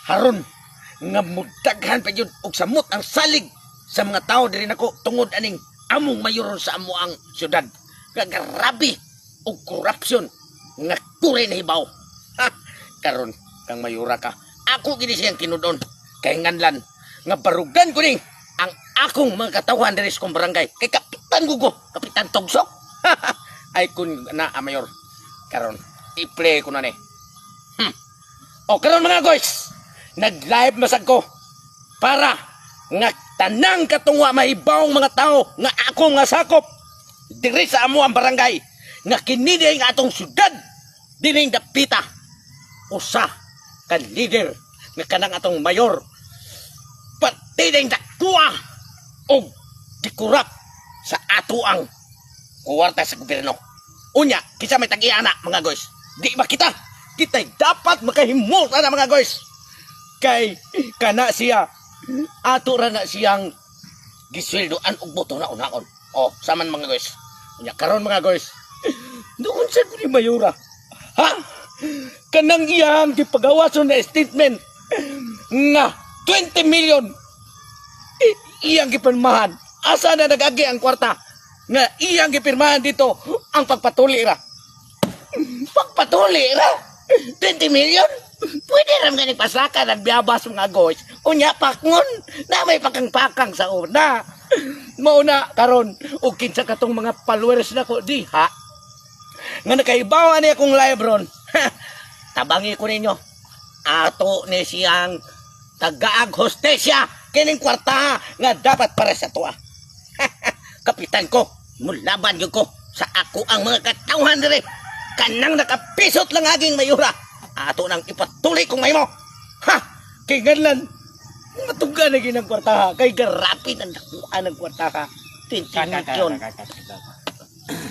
Haron nga mudaghan pa yun og samot ang salig sa mga tao diri nako tungod aning among mayor sa amo ang syudad. Grabe og korupsyon nga kure na hibaw. Karon kang mayura ka. Ako gini siyang kinudon kay nganlan nga barugan ko ning ang akong mga katawhan diri sa kong barangay kay Kapitan Gugo, Kapitan Togsok. Ay kun na mayor. Karon i-play ko na ni. O karon mga guys, nag-live masag ko para nga tanang katungwa mahibawong mga tao nga ako nga sakop diri sa amo ang barangay nga kini nga atong syudad dining dapita usa ka leader nga kanang atong mayor pati ding dakuha og dikurap sa ato ang kuwarta sa gobyerno. Unya, kita may tag-iya na mga guys. Di ba kita dapat makahimol na mga guys. Kay kana siya ato ra na siyang gisweldoan og boto na unaon. Oh, saman mga guys. Unya karon mga guys. Doon sa ni mayura. Ha? Kanang iyang gipagawason na statement nga 20 million iyang gipirmahan. Asa na nagagi ang kwarta nga iyang gipirmahan dito ang pagpatuli ra. Pagpatuli ra? 20 million? Pwede ram nga nagpasaka nagbiyabas mga guys. Unya pakngon na may pakang-pakang sa una. Mauna karon og kinsa katong mga followers nako diha nga nakaibaw ani akong live ron. Tabangi ko ninyo. Ato ni siyang tagaag hostesya kining kwarta nga dapat para sa tuwa. Kapitan ko, mulaban yun ko sa ako ang mga katawhan diri. Kanang nakapisot lang aging mayura. Ato nang ipatuloy kong may mo. Ha! Kay ganlan, matuga na ginang kwartaha. Kay garapin ang nakuha ng kwartaha. 20 milyon.